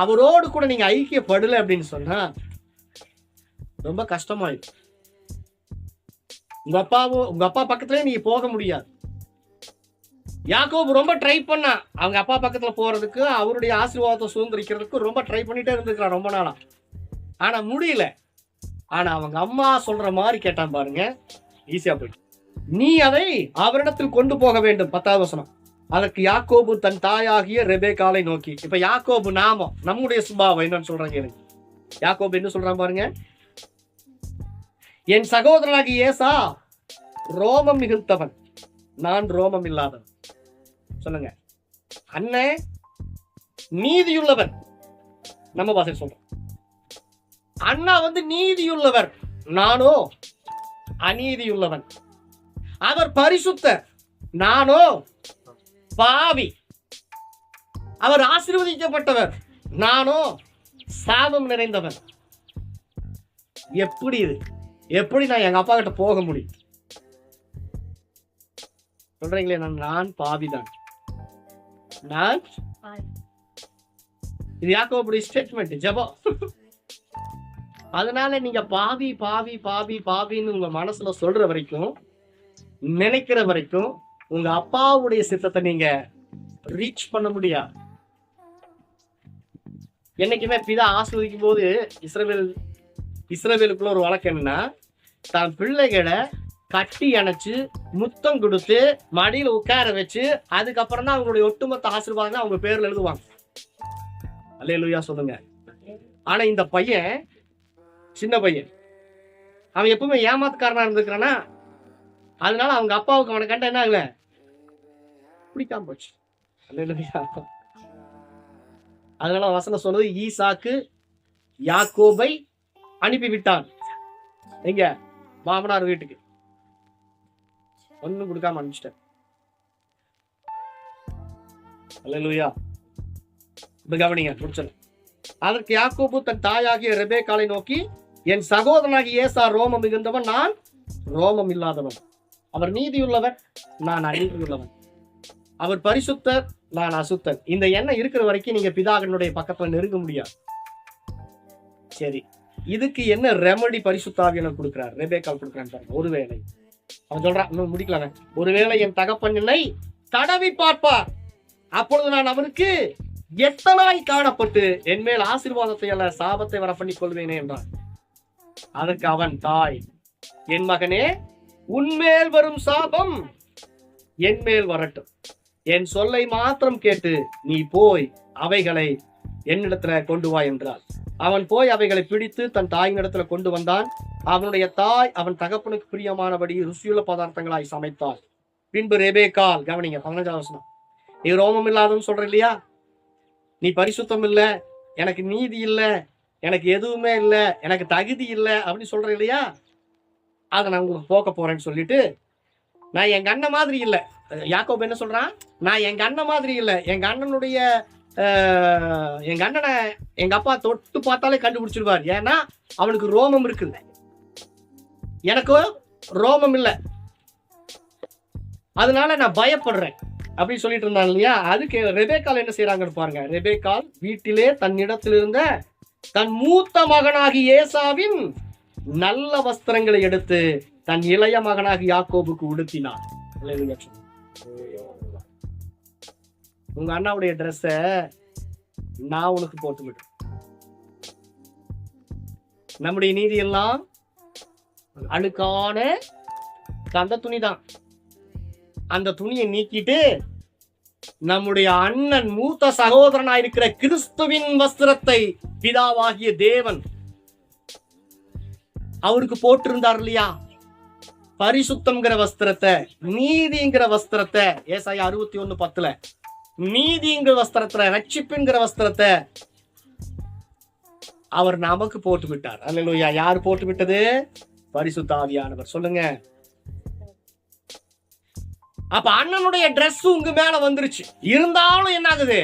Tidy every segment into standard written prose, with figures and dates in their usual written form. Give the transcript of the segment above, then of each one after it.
அவரோடு கூட நீங்க ஐக்கியப்படல அப்படின்னு சொன்னா ரொம்ப கஷ்டமாயிடும். உங்க அப்பா பக்கத்துலயே நீங்க போக முடியாது. யாக்கோபு ரொம்ப ட்ரை பண்ணா அவங்க அப்பா பக்கத்துல போறதுக்கு, அவருடைய ஆசீர்வாதத்தை சுதந்திரிக்கிறதுக்கு ரொம்ப ட்ரை பண்ணிட்டே இருந்திருக்கிறான் ரொம்ப நாளா. ஆனா முடியல. ஆனா அவங்க அம்மா சொல்ற மாதிரி கேட்டான் பாருங்க, ஈஸியா போயிட்டு. நீ அதை அவரிடத்தில் கொண்டு போக வேண்டும். 10வது வசனம். அதற்கு யாக்கோபு தன் தாயாகிய ரெபேக்காளை நோக்கி. இப்ப யாக்கோபு நாமம், நம்முடைய சுபாவம் என்னன்னு சொல்றாங்க எனக்கு. யாக்கோபு என்ன சொல்றான் பாருங்க, என் சகோதரனாகிய ஏசா ரோமம் மிகுத்தவன், நான் ரோமம் இல்லாதவன். சொல்லுங்க. அண்ணன் நீதியுள்ளவர், நம்ம பாசை சொல்றோம். அண்ணா நீதியுள்ளவர், நானோ அநீதியுள்ளவன். அவர் பரிசுத்தர், நானோ பாவி. அவர் ஆசீர்வதிக்கப்பட்டவர், நானோ சாபம் நிறைந்தவன். எப்படி இது? எப்படி நான் எங்க அப்பா கிட்ட போக முடியும்? சொல்றீங்களே, நான் பாவிதான். நான் இது யாக்கோபுடைய ஸ்டேட்மெண்ட், ஜெபம். அதனால நீங்க பாவி பாவி பாவி பாவின்னு உங்க மனசுல சொல்ற வரைக்கும், நினைக்கிற வரைக்கும் உங்க அப்பாவுடைய சித்தத்தை நீங்க ரீச் பண்ண முடியாது. என்னைக்குமே பிதா ஆஸ்வதிக்கும் போது இஸ்ரவேலுக்குள்ள ஒரு வழக்கம் என்னன்னா, தான் பிள்ளைகளை கட்டி அணைச்சு முத்தம் கொடுத்து மடியில உட்கார வச்சு அதுக்கப்புறம் தான் அவங்களுடைய ஒட்டுமொத்த ஆசீர்வாதம் அவங்க பேர்ல எழுதுவாங்க. அல்லேலூயா சொல்லுங்க. ஆனா இந்த பையன், சின்ன பையன், அவன் எப்பவுமே ஏமாத்துக்காரனா இருந்திருக்கானா, அதனால அவங்க அப்பாவுக்கு அவனை கண்ட என்ன ஆகல, பிடிக்காம போச்சு. அல்லேலூயா. அதனால வசனம் சொல்றது, ஈசாக்கு யாக்கோபை அனுப்பி விட்டான். எங்க? மாமனார் வீட்டுக்கு. ஒண்ணும் கொடுக்காம அனுப்பிச்சிட்டேன். அல்லேலூயா. கவனிங்க, முடிச்சல. அதற்கு யாக்கோபு தன் தாயாகிய ரெபேக்காளை நோக்கி, என் சகோதரனாகிய ஏசா ரோமம் மிகுந்தவன், நான் ரோமம் இல்லாதவன். அவர் நீதியுள்ளவர், நான் அநீதியுள்ளவன். அவர் பரிசுத்தர், நான் அசுத்தன். இந்த எண்ணம் இருக்கிற வரைக்கும் நீங்க பிதாவினுடைய பக்கத்துல நெருங்க முடியாது. சரி, இதுக்கு என்ன ரெமடி பரிசுத்தாவியனர் கொடுக்கிறார், ரெபேக்காள் கொடுக்கிறான். ஒருவேளை அவன் சொல்றான், இன்னும் முடிக்கலாங்க, ஒருவேளை என் தகப்பன் என்னை தடவி பார்ப்பார், அப்பொழுது நான் அவனுக்கு எத்தனாய் காணப்பட்டு என் மேல் ஆசீர்வாதத்தை அல்ல சாபத்தை வர பண்ணி கொள்வேனே என்றான். அதற்கு அவன் தாய், என் மகனே, உன்மேல் வரும் சாபம் என் மேல் வரட்டும். என் சொல்லை மாத்திரம் கேட்டு நீ போய் அவைகளை என்னிடத்துல கொண்டு வா என்றாள். அவன் போய் அவைகளை பிடித்து தன் தாயினிடத்துல கொண்டு வந்தான். அவனுடைய தாய் அவன் தகப்பனுக்கு பிரியமானபடி ருசியுள்ள பதார்த்தங்களாய் சமைத்தாள். பின்பு ரெபேக்காள், கவனிங்க 15வது வசனம், நீ ரோமம் இல்லாதன்னு சொல்ற இல்லையா, நீ பரிசுத்தம் இல்ல, எனக்கு நீதி இல்ல, எனக்கு எதுவுமே இல்ல, எனக்கு தகுதி இல்லை அப்படின்னு சொல்ற இல்லையா, அதை நான் உங்களுக்கு போக்க போறேன்னு சொல்லிட்டு, நான் எங்க அண்ணன் மாதிரி இல்லை. யாக்கோபு என்ன சொல்றான், நான் எங்க அண்ணன் மாதிரி இல்லை, எங்க அண்ணனை எங்க அப்பா தொட்டு பார்த்தாலே கண்டுபிடிச்சிருவார். ஏன்னா அவனுக்கு ரோமம் இருக்குல்ல, எனக்கு ரோமம் இல்லை, அதனால நான் பயப்படுறேன் அப்படின்னு சொல்லிட்டு இருந்தான் இல்லையா. அதுக்கு ரெபேக்காள் என்ன செய்யறாங்கன்னு பாருங்க. ரெபேக்காள் வீட்டிலே தன்னிடத்தில் இருந்த தன் மூத்த மகனாகி ஏசாவின் நல்ல வஸ்திரங்களை எடுத்து தன் இளைய மகனாகி யாக்கோபுக்கு உடுத்தினான். உங்க அண்ணாவுடைய ட்ரெஸ்ஸ நான் உனக்கு போட்டு விடு. நம்முடைய நீதி எல்லாம் அழுக்கான அந்த துணிதான். அந்த துணியை நீக்கிட்டு நம்முடைய அண்ணன் மூத்த சகோதரனாயிருக்கிற கிறிஸ்துவின் வஸ்திரத்தை பிதாவாகிய தேவன் அவருக்கு போட்டிருந்தார் இல்லையா, பரிசுத்தம்ங்கிற வஸ்திரத்தை, நீதிங்கிற வஸ்திரத்தை, ஏசாயா 61:10 நீதிங்கிற வஸ்திரத்தை, ரட்சிப்புங்கிற வஸ்திரத்தை அவர் நமக்கு போட்டு விட்டார். அல்லேலூயா. யார் போட்டு விட்டது? பரிசுத்த ஆவியானவர். சொல்லுங்க. அப்ப அண்ணனுடைய டிரெஸ் உங்க மேல வந்துருச்சு. இருந்தாலும் என்ன ஆகுது,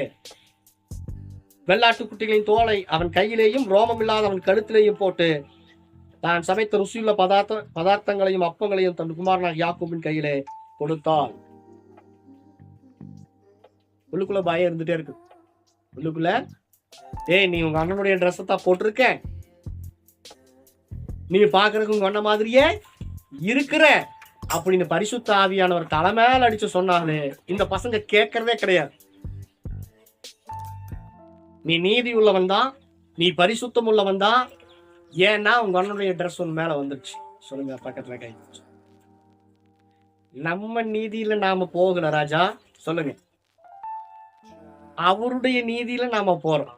வெள்ளாட்டுக்குட்டிகளின் தோலை அவன் கையிலேயும் ரோமம் இல்லாத அவன் கழுத்திலேயும் போட்டு தான் சமைத்த ருசியுள்ள பதார்த்தங்களையும் அப்பங்களையும் தன் குமாரனாக யாக்கோபின் கையிலே கொடுத்தாள். உள்ளுக்குள்ள பயம் இருந்துட்டே இருக்கு. உள்ளுக்குள்ள ஏய், நீ உங்க அண்ணனுடைய ட்ரெஸ் தான் போட்டிருக்க, நீ பாக்குறதுக்கு உங்க அண்ணன் மாதிரியே இருக்கிற அப்படின்னு பரிசுத்த ஆவியானவர் தலைமையில அடிச்சு சொன்னாலே இந்த பசங்க கேட்கறதே கிடையாது. நீ நீதி உள்ளவன் தான், நீ பரிசுத்தம் உள்ளவன் தான். ஏன்னா உங்க அண்ணனுடைய ட்ரெஸ் உன் மேல வந்துருச்சு. சொல்லுங்க பக்கத்துல கை. நம்ம நீதியில நாம போகல ராஜா, சொல்லுங்க. அவருடைய நீதியில நாம போறோம்.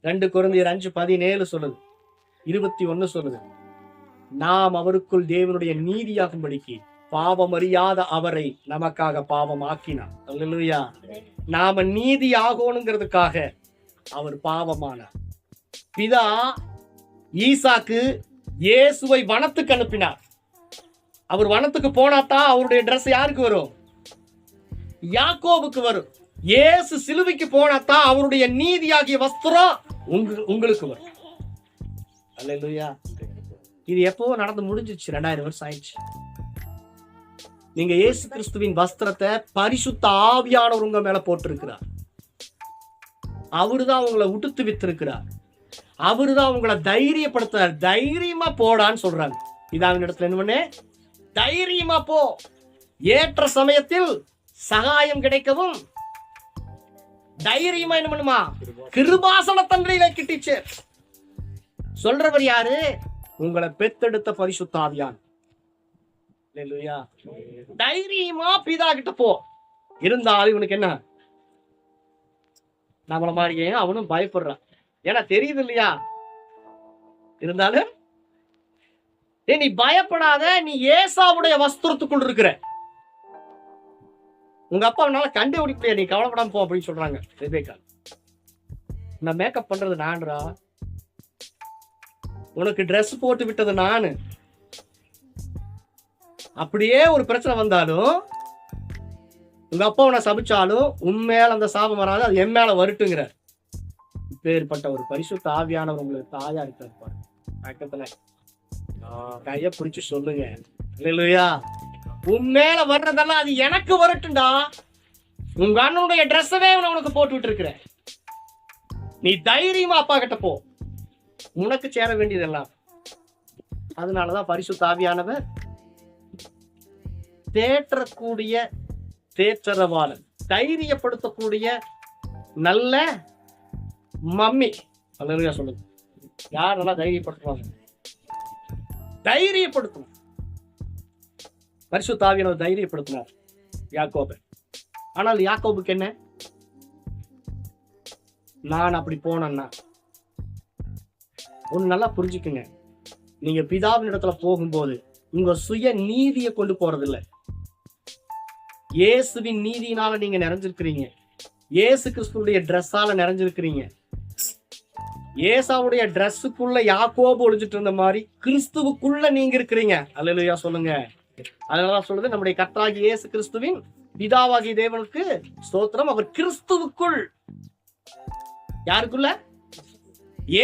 2 கொரிந்தியர் 5:17 சொல்லுது, 21 சொல்லுது, நாம் அவருக்குள் தேவனுடைய நீதியாகும்படிக்கு பாவம் அறியாத அவரை நமக்காக பாவம் ஆக்கினார். அல்லேலூயா. நாம நீதி ஆகணுங்கிறதுக்காக அவர் பாவமானார். பிதா ஈசாக்கு இயேசுவை வனத்துக்கு அனுப்பினார். அவர் வனத்துக்கு போனாதான் அவருடைய ட்ரெஸ் யாருக்கு வரும்? யாக்கோபுக்கு வரும். இயேசு சிலுவைக்கு போனாதான் அவருடைய நீதியாகிய வஸ்திரம் உங்களுக்கு வரும். அல்லேலூயா. இது எப்போ நடந்து முடிஞ்சிச்சு? 2000 வருஷம் ஆயிடுச்சு. நீங்க இயேசு கிறிஸ்துவின் வஸ்திரத்தை பரிசுத்த ஆவியானவர் உங்க மேல போட்டிருக்கிறார். அவருதான் உங்களை உடுத்து வித்திருக்கிறார். அவருதான் உங்களை தைரியப்படுத்துறார். தைரியமா போடான்னு சொல்றாங்க. இதாவின் இடத்துல என்ன பண்ணே? தைரியமா போ, ஏற்ற சமயத்தில் சகாயம் கிடைக்கவும். தைரியமா என்ன பண்ணுமா? கிருபாசன தண்டையில கிட்டிச்சு. சொல்றவர் யாரு? உங்களை பெத்தெடுத்த பரிசுத்த ஆவியானவர். அல்லேலூயா. தைரியமா பிதா கிட்ட போ. இருந்தாலும் இவனுக்கு என்ன? நம்மள மாதிரியே அவனும் பயப்படுறான். ஏன்னா தெரியுது இல்லையா? இருந்தாலும் நீ பயப்படாத, நீ ஏசாவுடைய வஸ்திரத்துக்குள் இருக்கிற. உங்க அப்பாவனால கண்டுபிடிக்கலையா, நீ கவலைப்படாம போ அப்படின்னு சொல்றாங்க ரெபேக்கா. நான் மேக்கப் பண்றது நான்ரா, உனக்கு ட்ரெஸ் போட்டு விட்டது நானு. அப்படியே ஒரு பிரச்சனை வந்தாலும், உங்க அப்பா உன்னை சபிச்சாலும் உண்மையால அந்த சாபம் வராது, அது என் மேல வருட்டுங்கிற. இப்பேற்பட்ட ஒரு பரிசுத்த ஆவியானவர் உங்களுக்கு தாயா இருக்காரு. பக்கத்துல கைய பிடிச்சு சொல்லுங்க, அல்லேலூயா. உன் மேல வர்றதெல்லாம் அது எனக்கு வரட்டும்டா. உங்க அண்ணனுடைய ட்ரெஸ்ஸவே உனக்கு போட்டு விட்டு இருக்கிற. நீ தைரியமா அப்பா கிட்ட போ, உனக்கு சேர வேண்டியதெல்லாம். அதனாலதான் பரிசுத்த ஆவியானவர் தேற்றக்கூடிய தேற்றரவாளன், தைரியப்படுத்தக்கூடிய நல்ல மம்மி. அல்லேலூயா சொல்லுங்க. யாரெல்லாம் தைரியப்படுத்துவாங்க? தைரியப்படுத்தும். பரிசுத்த ஆவியானவர் தைரியப்படுத்தினார் யாக்கோபை. ஆனால் யாக்கோபுக்கு என்ன? நான் அப்படி போனேன்னா, ஒண்ணு நல்லா புரிஞ்சுக்குங்க. நீங்க பிதாவின் இடத்துல போகும்போது உங்க சுய நீதியை கொண்டு போறதில்லை. இயேசுவின் நீதியினால நீங்க நிறைஞ்சிருக்கிறீங்க. இயேசு கிறிஸ்துடைய ட்ரெஸ்ஸால நிறைஞ்சிருக்கிறீங்க. ஏசாவுடைய ட்ரெஸ்ஸுக்குள்ள யாக்கோபு ஒளிஞ்சிட்டு இருந்த மாதிரி கிறிஸ்துவுக்குள்ள நீங்க இருக்கிறீங்க. அல்லேலூயா சொல்லுங்க. அதனால சொல்றது, நம்முடைய கர்த்தராகிய இயேசு கிறிஸ்துவின் பிதாவாகிய தேவனுக்கு ஸ்தோத்திரம். அவர் கிறிஸ்துவுக்குள். யாருக்குள்ள?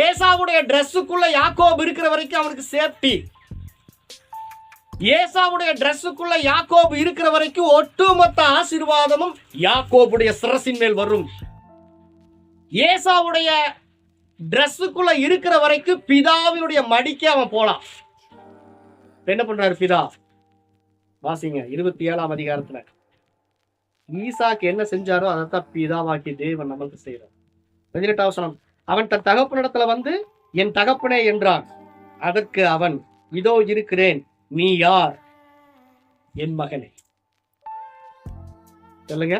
ஏசாவுடைய ட்ரெஸ்ஸுக்குள்ள யாக்கோபு இருக்கிற வரைக்கும் அவனுக்கு சேஃப்டி. ஏசாவுடைய ட்ரெஸ்ஸுக்குள்ள யாக்கோபு இருக்கிற வரைக்கும் ஒட்டுமொத்த ஆசீர்வாதமும் யாக்கோபுடைய சிரசின் மேல் வரும். ஏசாவுடைய ட்ரெஸ்ஸுக்குள்ள இருக்கிற வரைக்கும் பிதாவினுடைய மடிக்கு அவன் போலாம். என்ன பண்றாரு பிதா? வாசிங்க 27ஆம் அதிகாரத்துல. ஈசாக்கு என்ன செஞ்சாரோ அதைத்தான் பிதாவாக்கி தேவன் நமக்கு செய்யறார். 18ஆம் வசனம். அவன் தன் தகப்பனிடத்துல வந்து, என் தகப்பனே என்றான். அதற்கு அவன், இதோ இருக்கிறேன், நீ யார்? என் மகனே. சொல்லுங்க,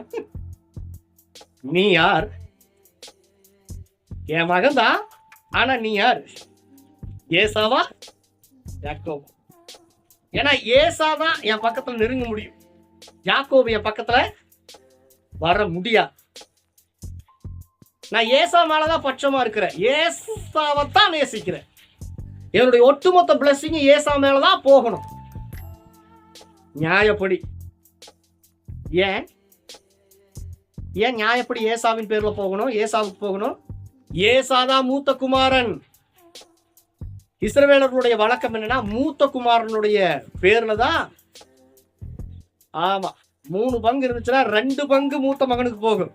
நீ யார்? என் மகன் தான். ஆனா நீ யார்? ஏசாவா யாக்கோபு? ஏன்னா ஏசாதான் என் பக்கத்துல நெருங்க முடியும், யாக்கோபு என் பக்கத்துல வர முடியாது. நான் ஏசா மேலதான் பட்சமா இருக்கிறேன். ஏசாவைத்தான் நேசிக்கிறேன். என்னுடைய ஒட்டுமொத்த பிளஸிங் ஏசா மேலதான் போகணும், நியாயப்படி. ஏன் நியாயப்படி ஏசாவின் பேர்ல போகணும்? ஏசாவுக்கு போகணும். ஏசாதான் மூத்த குமாரன். இஸ்ரவேலர்களுடைய வழக்கம் என்னன்னா, மூத்த குமாரனுடைய பேர்ல தான். ஆமா, 3 பங்கு இருந்துச்சுன்னா 2 பங்கு மூத்த மகனுக்கு போகும்.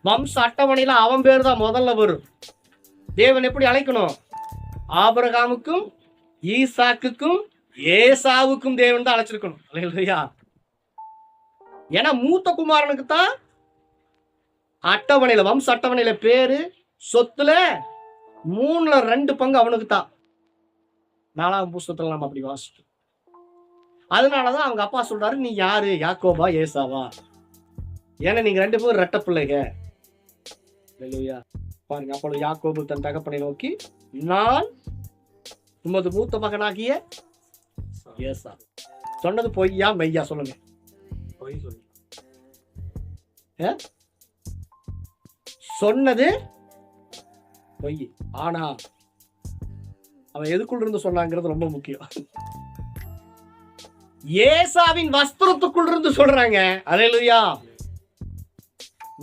வம்ச அட்டவணையில அவன் பேர் தான் முதல்ல வரும். தேவன் எப்படி அழைக்கணும்? ஆபிரகாமுக்கும் ஈசாக்குக்கும் ஏசாவுக்கும் தேவன் தான் அழைச்சிருக்கணும். அல்லேலூயா. ஏன்னா மூத்த குமாரனுக்கு தான் அட்டவணையில, வம்ச அட்டவணையில பேரு, சொத்துல 3/2 பங்கு அவனுக்கு தான். 4ஆம் புஸ்தகத்துல நம்ம அப்படி வாசிச்சோம். அதனாலதான் அவங்க அப்பா சொல்றாரு, நீ யாரு, யாக்கோபா ஏசாவா? ஏன்னா நீங்க 2 பேரும் ரெட்ட பிள்ளைங்க. பாருங்க, அப்பொழுது யாக்கோபு தன் தகப்பனை நோக்கி, நான் உமது மூத்த மகனாகிய ஏசா. சொன்னது பொய்யா மெய்யா? சொல்லுங்க. சொன்னது பொய். ஆனா அவன் எதுக்குள்ள இருந்து சொன்னாங்கிறது ரொம்ப முக்கியம். ஏசாவின் வஸ்திரத்துக்குள் இருந்து சொல்றாங்க. அல்லேலூயா.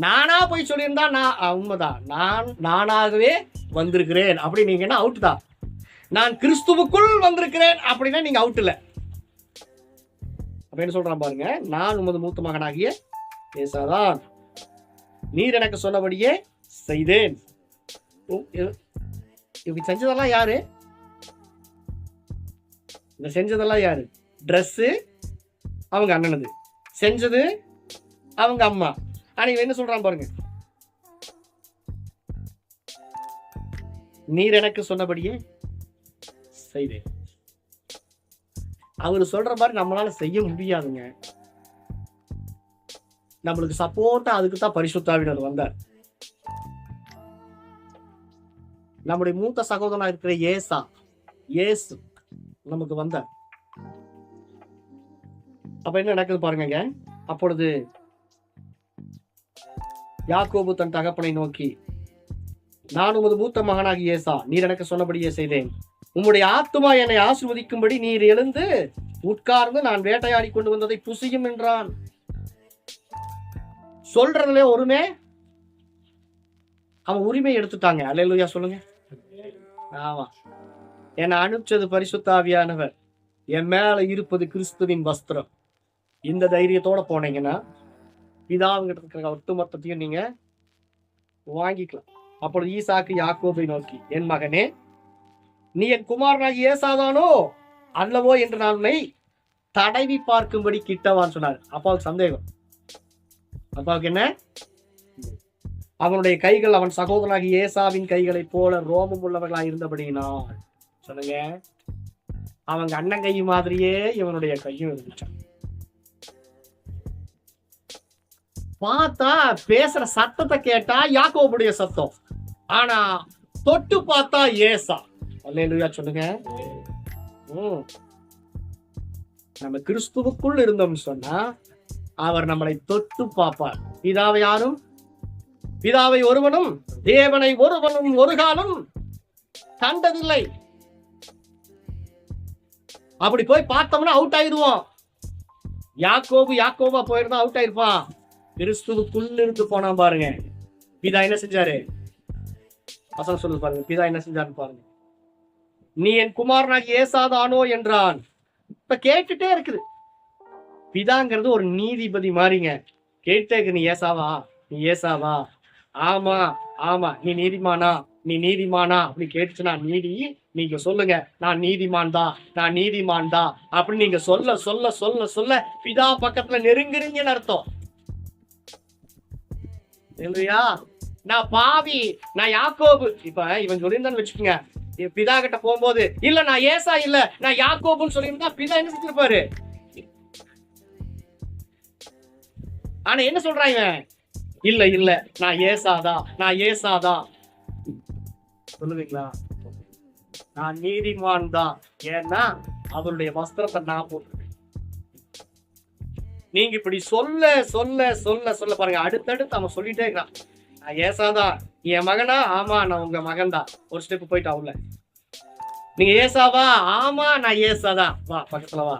நானா போய் சொல்லியிருந்தா நான் உண்மைதான், நானாகவே வந்திருக்கிறேன் அப்படி நீங்கன்னா அவுட் தான். நான் கிறிஸ்துவுக்குள் வந்திருக்கிறேன் அப்படின்னா நீங்க அவுட் இல்ல. அப்படின்னு சொல்றான் பாருங்க, நான் உமது மூத்த மகனாகிய ஏசாதான், நீர் எனக்கு சொன்னபடியே செய்தேன். இப்படி செஞ்சதெல்லாம் யாரு? இந்த செஞ்சதெல்லாம் யாரு? ட்ரெஸ் அவங்க அண்ணனது, செஞ்சது அவங்க அம்மா. ஆனா இவன் என்ன சொல்றான் பாருங்க, நீர் எனக்கு சொன்னபடியே செய்தேன். அவரு சொல்ற மாதிரி நம்மளால செய்ய முடியாதுங்க. நம்மளுக்கு சப்போர்ட்டா அதுக்கு தான் பரிசுத்த ஆவியானவர் வந்தார். நம்முடைய மூத்த சகோதரனா இருக்கிற இயேசு நமக்கு வந்தார். அப்ப என்ன நடக்குது பாருங்க. அப்பொழுது யாக்கோபு தன் தகப்பனை நோக்கி, நான் உமது மூத்த மகனாகி ஏசா, நீர் எனக்கு சொன்னபடியே செய்தேன். உம்முடைய ஆத்துமா என்னை ஆசீர்வதிக்கும்படி நீர் எழுந்து உட்கார்ந்து நான் வேட்டையாடி கொண்டு வந்ததை புசியும் என்றான். சொல்றதுல ஒருமே அவன் உரிமை எடுத்துட்டாங்க. அல்லேலூயா சொல்லுங்க. ஆமா, என்னை அனுப்பிச்சது பரிசுத்த ஆவியானவர், என் மேல இருப்பது கிறிஸ்துவின் வஸ்திரம். இந்த தைரியத்தோட போனீங்கன்னா பிதாவுங்கிட்ட இருக்கிற ஒட்டுமொத்தத்தையும் நீங்க வாங்கிக்கலாம். அப்பொழுது ஈசாக்கு யாக்கோபை நோக்கி, என் மகனே, நீ என் குமாரனாகி ஏசாதானோ அல்லவோ என்று நான் உன்னை தடவி பார்க்கும்படி கிட்டவான்னு சொன்னார். அப்பாவுக்கு சந்தேகம். அப்பாவுக்கு என்ன? அவனுடைய கைகள் அவன் சகோதரனாகி ஏசாவின் கைகளை போல ரோமம் உள்ளவர்களாக இருந்தபடினால், சொல்லுங்க, அவங்க அண்ணன் கை மாதிரியே இவனுடைய கையும் இருந்துச்சான். பார்த்தா பேசுற சத்தத்தை கேட்டா யாக்கோபுடைய சத்தம், ஆனா தொட்டு பார்த்தா ஏசா. அல்லேலூயா சொல்லுங்க. நம்ம கிறிஸ்துவுக்குள் இருந்தோம் சொன்னா அவர் நம்மளை தொட்டு பார்ப்பார். பிதாவை ஒருவனும் தேவனை ஒருவனும் ஒரு காலம் கண்டதில்லை. அப்படி போய் பார்த்தோம்னா அவுட் ஆயிடுவோம். யாக்கோபா போயிருந்தா அவுட் ஆயிருப்பான். கிறிஸ்துவுக்குள்ள இருந்து போனா பாருங்க, பிதா என்ன செஞ்சாரு? வசனம் சொல்லு பாருங்க, பிதா என்ன செஞ்சாருன்னு பாருங்க. நீ என் குமாரனாகி ஏசாதானோ என்றான். இப்ப கேட்டுட்டே இருக்குது. பிதாங்கிறது ஒரு நீதிபதி மாதிரிங்க. கேட்டே இருக்கு, நீ ஏசாவா? ஆமா, நீ நீதிமானா அப்படி கேட்டுச்சுன்னா, நீங்க சொல்லுங்க, நான் நீதிமான் தான் அப்படி நீங்க சொல்ல பிதா பக்கத்துல நெருங்குறீங்கன்னு அர்த்தம். இல்லையா? நான் பாவி, நான் யாக்கோபு. இப்ப இவன் சொல்லியிருந்தான்னு வச்சுக்கோங்க, பிதா கிட்ட போகும்போது, இல்ல நான் ஏசா இல்ல நான் யாக்கோபுன்னு சொல்லியிருந்தா பிதா என்ன செஞ்சிருப்பாரு? ஆனா என்ன சொல்றான் இவன்? இல்ல நான் ஏசாதான். சொல்லுவீங்களா? நான் நீதிமான் தான், ஏன்னா அவருடைய வஸ்திரத்தை நான் போட்டு. நீங்க இப்படி சொல்ல பாருங்க, அடுத்தடுத்து அவன் சொல்லிட்டே இருக்கான். நான் ஏசாதான். என் மகனா? ஆமா, நான் உங்க மகன் தான். ஒரு ஸ்டெப் போயிட்டு அவள, நீங்க ஏசாவா? ஆமா, நான் ஏசாதான். வா பக்கத்துல வா.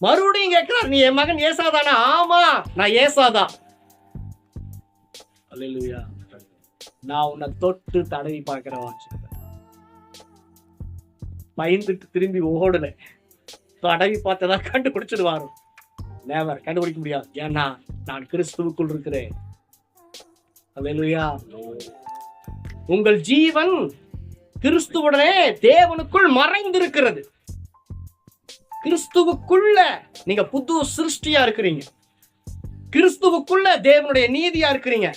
மறுபடியும் கேட்கிறான், நீ என் மகன் ஏசாதானா? ஆமா, நான் ஏசாதான். அல்லேலூயா. நான் உன்னை தொட்டு தடவி பார்க்கிறேன். பயந்துட்டு திரும்பி ஓடல. தடவி பார்த்ததா கண்டுபிடிச்சிடுவாரு. நேவர் கண்டுபிடிக்க முடியாது. ஏன்னா நான் கிறிஸ்துவுக்குள் இருக்கிறேன். அல்லேலூயா. உங்கள் ஜீவன் கிறிஸ்துவுடனே தேவனுக்குள் மறைந்திருக்கிறது. கிறிஸ்துவுக்குள்ள நீங்க புது சிருஷ்டியா இருக்கிறீங்க. கிறிஸ்துவுக்குள்ள தேவனுடைய நீதியா இருக்கிறீங்க.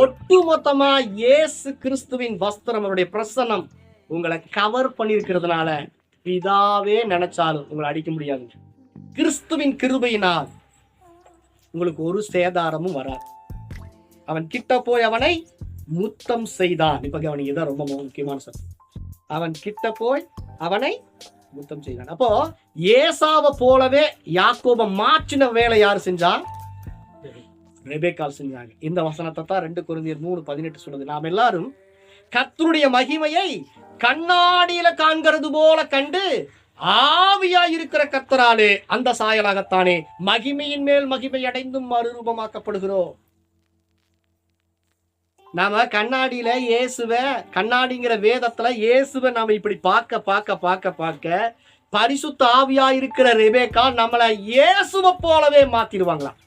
ஒட்டு மொத்தமா இயேசு கிறிஸ்துவின் வஸ்திரம், அவருடைய பிரசன்னம் உங்களை கவர் பண்ணிருக்கிறதுனால பிதாவே நினைச்சாலும் உங்களை அடிக்க முடியாது. கிறிஸ்துவின் கிருபையினால் உங்களுக்கு ஒரு சேதாரமும் வராது. அவன் கிட்ட போய் அவனை முத்தம் செய்தான். இப்ப கவனிங்க, இதான் ரொம்ப முக்கியமான சட்டம். அவன் கிட்ட போய் அவனை முத்தம் செய்தான். அப்போ ஏசாவை போலவே யாக்கோபை மாற்றின வேலை யார் செஞ்சா? ரெபேக்காள் செஞ்சாங்க. இந்த வசனத்தை தான் 2 கொரிந்தியர் 3:18 சொல்லுது. நாம் எல்லாரும் கர்த்தருடைய மகிமையை கண்ணாடியில காண்கிறது போல கண்டு ஆவியாய் இருக்கிற கர்த்தராலே அந்த சாயலாகத்தானே மகிமையின் மேல் மகிமை அடைந்தும் மறுரூபமாக்கப்படுகிறோம். நாம கண்ணாடியில இயேசுவ, கண்ணாடிங்கிற வேதத்துல இயேசுவை நாம இப்படி பார்க்க பரிசுத்த ஆவியா இருக்கிற ரெபேக்காள் நம்மளை இயேசுவை போலவே மாத்திடுவாங்களாம்.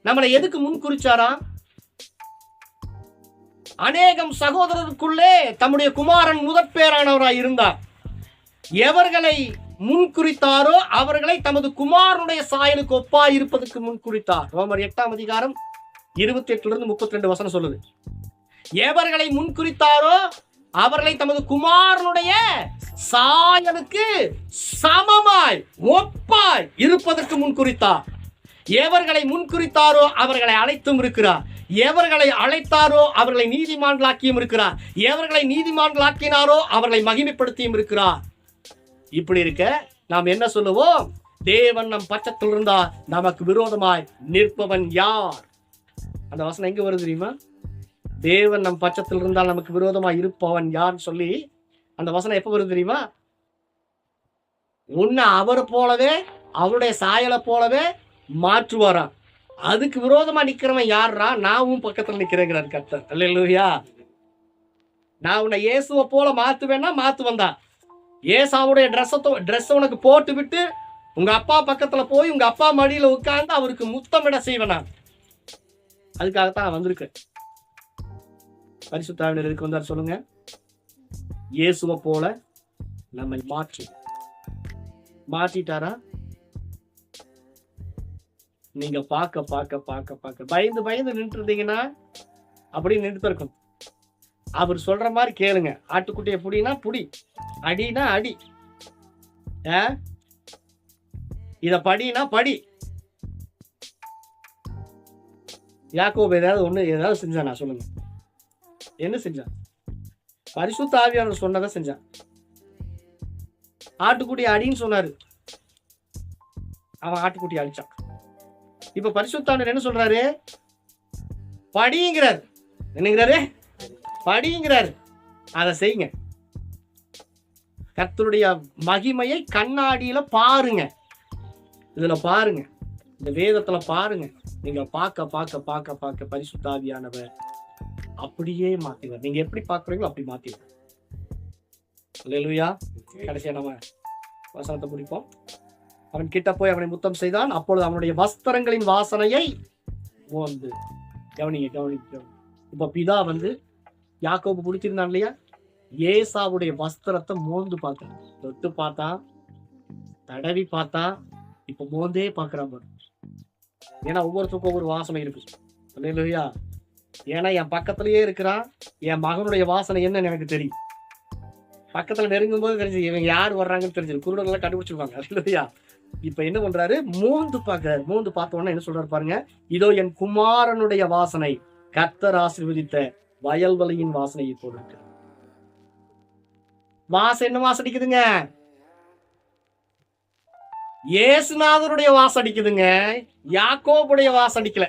நம்மளை எதுக்கு முன்குறிச்சாரா? அநேகம் சகோதரருக்குள்ளே தம்முடைய குமாரன் முதற்பேரானவராய் இருந்தார். எவர்களை முன்குறித்தாரோ அவர்களை தமது குமாரனுடைய சாயலுக்கு ஒப்பாய் இருப்பதற்கு முன்குறித்தார். ரோமர் 8:28-32 வசனம் சொல்லுது. எவர்களை முன்குறித்தாரோ அவர்களை தமது குமாரனுடைய சாயலுக்கு சமமாய் ஒப்பாய் இருப்பதற்கு முன்குறித்தார். எவர்களை முன்குறித்தாரோ அவர்களை அழைத்தும் இருக்கிறார். எவர்களை அழைத்தாரோ அவர்களை நீதிமான்களாக்கியும் இருக்கிறார். எவர்களை நீதிமான்களாக்கினாரோ அவர்களை மகிமைப்படுத்தியும் இருக்கிறார். இப்படி இருக்க நாம் என்ன சொல்லுவோம்? தேவன் நம் பட்சத்தில் இருந்தா நமக்கு விரோதமாய் நிற்பவன் யார்? அந்த வசனம் எங்க வருது தெரியுமா? தேவன் நம் பட்சத்தில் இருந்தால் நமக்கு விரோதமாய் இருப்பவன் யார்னு சொல்லி அந்த வசனம் எப்ப வருது தெரியுமா? உன்னை அவரை போலவே அவருடைய சாயலை போலவே மாற்றுவாராம். அதுக்கு விரோதமா நிக்கிறவன் யாரா? நாவும் பக்கத்துல நிக்கிறேங்கிறார் கர்த்தர். அல்லேலூயா. நான் உன்னை இயேசுவை போல மாத்துவேன்னா மாத்துவன் தான். ஏசாவுடைய ட்ரெஸ் உனக்கு போட்டு விட்டு உங்க அப்பா பக்கத்துல போய் உங்க அப்பா மடியில உட்கார்ந்து அவருக்கு முத்தமிட செய்வேன். நான் அதுக்காகத்தான் நான் வந்திருக்கேன். பரிசுத்த ஆவியானவர் எதுக்கு வந்தார் சொல்லுங்க? இயேசுவை போல நம்மை மாற்றிட்டாரா? நீங்க பார்க்க பயந்து நின்று இருந்தீங்கன்னா அப்படி நின்று இருக்கணும். அவர் சொல்ற மாதிரி கேளுங்க. ஆட்டுக்குட்டியை புடினா புடி, அடினா அடி, இத படினா படி. யாக்கோபு ஏதாவது செஞ்சானா சொல்லுங்க? என்ன செஞ்சான்? பரிசுத்த ஆவியானவர் சொன்னதை செஞ்சான். ஆட்டுக்குட்டி அடின்னு சொன்னாரு, அவன் ஆட்டுக்குட்டி அடிச்சான். இப்ப பரிசுத்த ஆவியானவர் என்ன சொல்றாரு? படிங்கிறாரு. என்னங்கிறாரு? படிங்கிறாரு. அதை செய்யுங்க. கர்த்தருடைய மகிமையை கண்ணாடியில பாருங்க. இதுல பாருங்க, இந்த வேதத்துல பாருங்க. நீங்க பார்க்க பரிசுத்த ஆவியானவர் அப்படியே மாத்திவார். நீங்க எப்படி பாக்குறீங்களோ அப்படி மாத்திவார். அல்லேலூயா. கடைசியா நம்ம வசனத்தை முடிப்போம். அவன் கிட்ட போய் அவனை முத்தம் செய்தான். அப்பொழுது அவனுடைய வஸ்திரங்களின் வாசனையை மோந்து. கவனிங்க. இப்ப பிதா யாக்கோபு பிடிச்சிருந்தான் இல்லையா? ஏசாவுடைய வஸ்திரத்தை மோந்து பார்த்தான். தொட்டு பார்த்தான், தடவி பார்த்தான், இப்ப மோந்தே பார்க்கிறான். ஏன்னா ஒவ்வொருத்தருக்கும் ஒவ்வொரு வாசனை இருக்கு. அல்லேலூயா. ஏன்னா என் பக்கத்திலேயே இருக்கிறான். என் மகனுடைய வாசனை என்னன்னு எனக்கு தெரியும். பக்கத்துல நெருங்கும் போது தெரிஞ்சு இவங்க யார் வர்றாங்கன்னு தெரிஞ்சு குருடர்லாம் கண்டுபிடிச்சிருவாங்க. அல்லேலூயா. இப்ப என்ன பண்றாரு? மோந்து பார்க்கிறாரு. மோந்து பார்த்த உடனே என்ன சொல்றாரு பாருங்க. இதோ என் குமாரனுடைய வாசனை, கர்த்தர் ஆசீர்வதித்த வயல்வெளியின் வாசனையை போட்டு. வாசம் என்ன வாசடிக்குதுங்க? இயேசுநாதருடைய வாசம் அடிக்குதுங்க. யாக்கோபுடைய வாசம் அடிக்கல.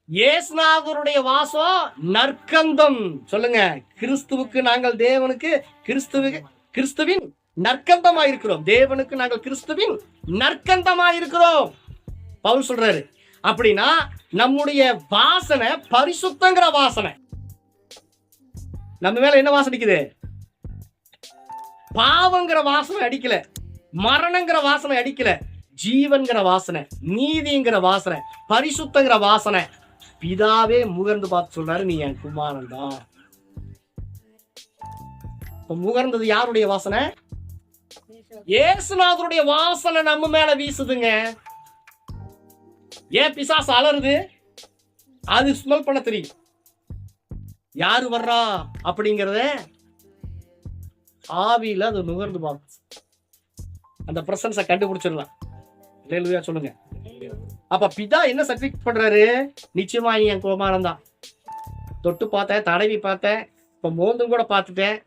இயேசுநாதருடைய வாசம் நற்கந்தம். சொல்லுங்க, கிறிஸ்துவுக்கு நாங்கள் தேவனுக்கு கிறிஸ்துவின் நற்கந்தமா இருக்கிறோம். தேவனுக்கு நாங்கள் கிறிஸ்துவின் நற்கந்தமா இருக்கிறோம் பவுல் சொல்றாரு. அப்படின்னா நம்முடைய வாசனை பரிசுத்தங்கிற வாசனை. நம்ம மேல என்ன வாசனை அடிக்குது? பாவங்கிற வாசனை அடிக்கல, மரணங்கிற வாசனை அடிக்கல, ஜீவன்கிற வாசனை, நீதிங்கிற வாசனை, பரிசுத்தங்கிற வாசனை. பிதாவே முகர்ந்து பார்த்து சொல்றாரு, நீ என் குமாரன் தான். முகர்ந்தது யாருடைய வாசனை? இயேசுநாதருடைய வாசனை நம்ம மேல வீசுதுங்க. ஏன் பிசாசு அலறுது? அது ஸ்மெல் பண்ண தெரியும். யாரு வர்றா அப்படிங்கறத ஆவியில அது நுகர்ந்து பார்க்கும். அந்த பிரசன்ஸை கண்டுபிடிச்சிடலாம். அல்லேலூயா சொல்லுங்க. அப்ப பிதா என்ன சர்டிபிகேட் பண்றாரு? நிச்சயமா நீ என் குமாரன் தான். தொட்டு பார்த்தேன், தடவி பார்த்தேன், இப்ப மோந்தும் கூட பார்த்துட்டேன்,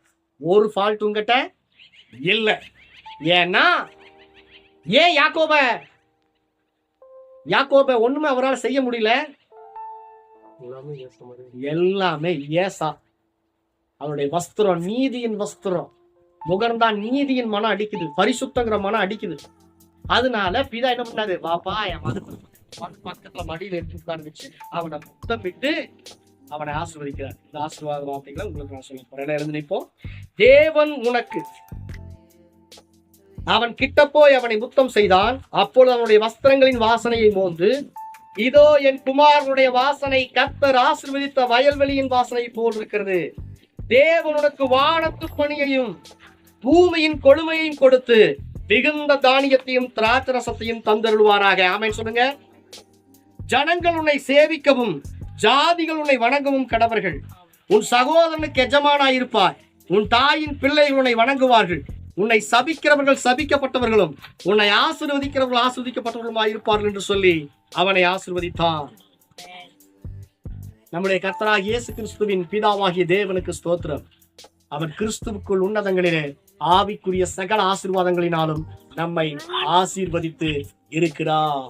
ஒரு ஃபால்ட் உங்ககிட்ட இல்ல. ஏன்னா ஏன் யாக்கோப ஒண்ணுமே அவரால் செய்ய முடியல. எல்லாமே ஏசா. அவருடைய வஸ்திரம் நீதியின் வஸ்திரம். முகர்ந்தான் நீதியின் மனம் அடிக்குது, பரிசுத்தங்கிற மனம் அடிக்குது. அதனால பிதா என்ன பண்ணாரு? பாப்பா என் பக்கத்துல மடியில எடுத்து உட்கார்ந்துச்சு, அவனை முத்தமிட்டு அவனை ஆசீர்வதிக்கிறார். இந்த ஆசீர்வாத வார்த்தைகளை உங்களுக்கு நான் சொல்ல போறேன். இருந்து நிற்போம். தேவன் உனக்கு, அவன் கிட்ட போய் அவனை முத்தம் செய்தான். அப்பொழுது அவனுடைய வஸ்திரங்களின் வாசனையை மோந்து, இதோ என் குமாரனுடைய வாசனை கர்த்தர் ஆசீர்வதித்த வயல்வெளியின் வாசனை போல் இருக்கிறது. தேவன் உனக்கு வானத்து பணியையும் பூமியின் கொழுமையையும் கொடுத்து மிகுந்த தானியத்தையும் திராட்சரசத்தையும் தந்தருள்வாராக. ஆமென் சொல்லுங்க. ஜனங்கள் உன்னை சேவிக்கவும் ஜாதிகள் உன்னை வணங்கவும் கடவர்கள். உன் சகோதரனுக்கு எஜமானாயிருப்பாய். உன் தாயின் பிள்ளைகள் உன்னை வணங்குவார்கள். உன்னை சபிக்கிறவர்கள் சபிக்கப்பட்டவர்களும் உன்னை ஆசீர்வதிக்கிறவர்கள் ஆசீர்வதிக்கப்பட்டவர்களுமாய் இருப்பார்கள் என்று சொல்லி அவனை ஆசீர்வதித்தான். நம்முடைய கர்த்தராகிய இயேசு கிறிஸ்துவின் பிதாவாகிய தேவனுக்கு ஸ்தோத்திரம். அவர் கிறிஸ்துவுக்குள் உன்னதங்களிலே ஆவிக்குரிய சகல ஆசீர்வாதங்களினாலும் நம்மை ஆசீர்வதித்து இருக்கிறார்.